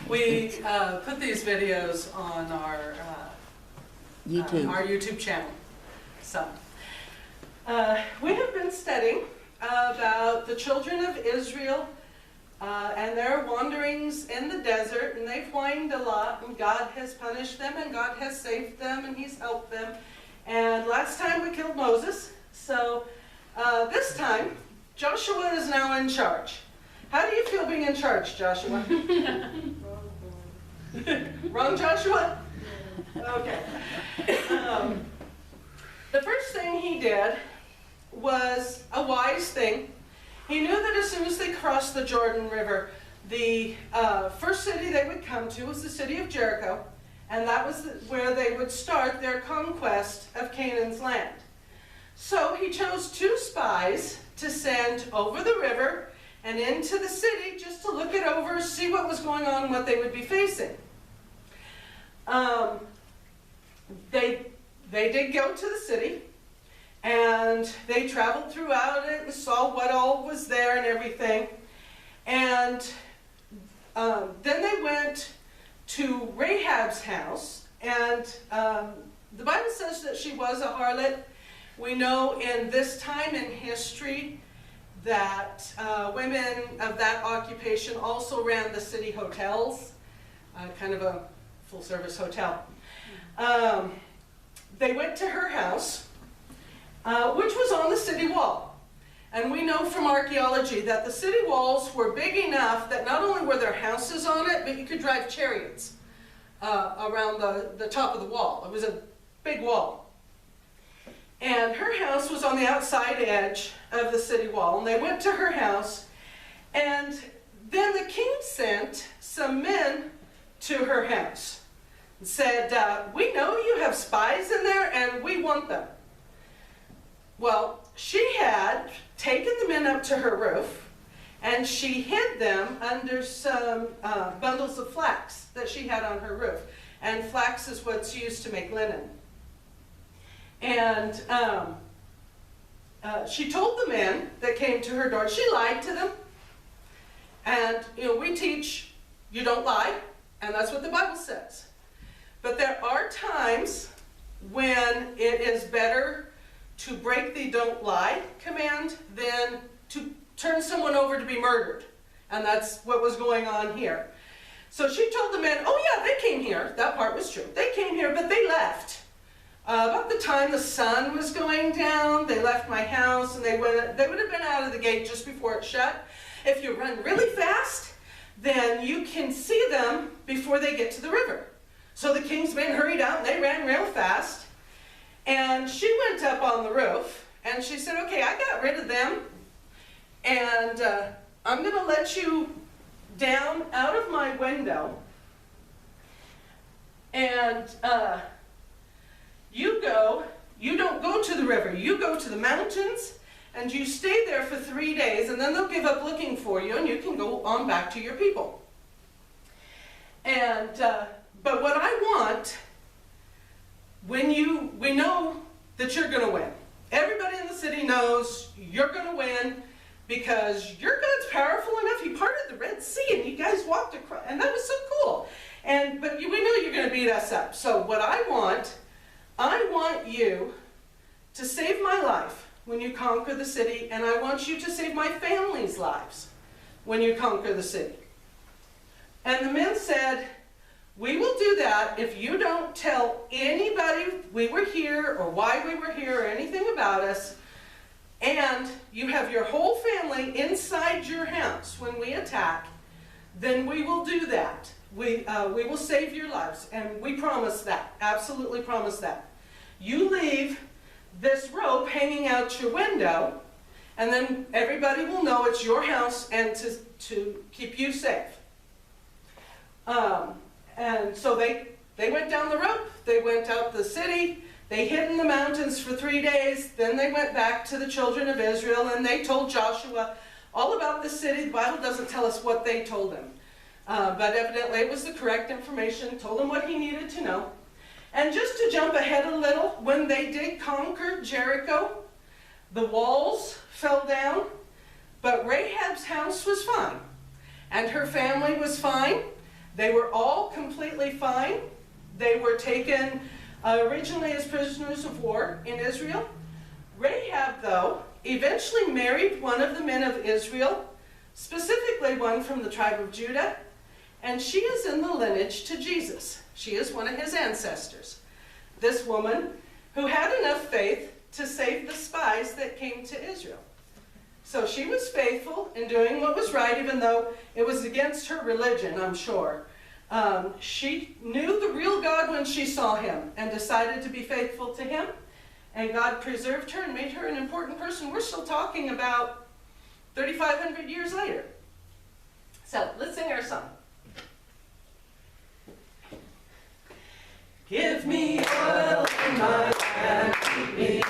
We put these videos on our YouTube channel. So, we have been studying about the children of Israel and their wanderings in the desert, and they've whined a lot, and God has punished them, and God has saved them, and He's helped them. And last time we killed Moses, so this time Joshua is now in charge. How do you feel being in charge, Joshua? Wrong, Joshua? Okay. The first thing he did was a wise thing. He knew that as soon as they crossed the Jordan River, the first city they would come to was the city of Jericho, and that was where they would start their conquest of Canaan's land. So he chose 2 spies to send over the river and into the city just to look it over, see what was going on, what they would be facing. They did go to the city, and they traveled throughout it and saw what all was there and everything. And then they went to Rahab's house, and the Bible says that she was a harlot. We know in this time in history that women of that occupation also ran the city hotels, kind of a full-service hotel. They went to her house, which was on the city wall. And we know from archaeology that the city walls were big enough that not only were there houses on it, but you could drive chariots around the top of the wall. It was a big wall. And her house was on the outside edge of the city wall. And they went to her house, and then the king sent some men to her house and said, we know you have spies in there and we want them. Well, she had taken the men up to her roof, and she hid them under some bundles of flax that she had on her roof. And flax is what's used to make linen. And she told the men that came to her door, she lied to them. And, we teach you don't lie, and that's what the Bible says. But there are times when it is better to break the don't lie command than to turn someone over to be murdered. And that's what was going on here. So she told the men, oh yeah, they came here. That part was true. They came here, but they left. About the time the sun was going down, they left my house, and they would have been out of the gate just before it shut. If you run really fast, then you can see them before they get to the river. So the king's men hurried out, and they ran real fast. And she went up on the roof, and she said, okay, I got rid of them, and I'm going to let you down out of my window, and you don't go to the river, you go to the mountains, and you stay there for 3 days, and then they'll give up looking for you, and you can go on back to your people. And, but what I want, we know that you're going to win. Everybody in the city knows you're going to win because your God's powerful enough. He parted the Red Sea, and you guys walked across, and that was so cool. But we know you're going to beat us up. So what I want you to save my life when you conquer the city, and I want you to save my family's lives when you conquer the city. And the men said, we will do that if you don't tell anybody we were here or why we were here or anything about us, and you have your whole family inside your house when we attack, then we will do that. We will save your lives, and we promise that, absolutely promise that. You leave this rope hanging out your window, and then everybody will know it's your house and to keep you safe. And so they went down the rope, they went out the city, they hid in the mountains for 3 days, then they went back to the children of Israel, and they told Joshua all about the city. The Bible doesn't tell us what they told him, but evidently it was the correct information, told him what he needed to know. And just to jump ahead a little, when they did conquer Jericho, the walls fell down, but Rahab's house was fine, and her family was fine. They were all completely fine. They were taken originally as prisoners of war in Israel. Rahab, though, eventually married one of the men of Israel, specifically one from the tribe of Judah, and she is in the lineage to Jesus. She is one of his ancestors. This woman who had enough faith to save the spies that came to Israel. So she was faithful in doing what was right, even though it was against her religion, I'm sure. She knew the real God when she saw him and decided to be faithful to him. And God preserved her and made her an important person. We're still talking about 3,500 years later. So let's sing our song. Give me oil in my lamp, keep me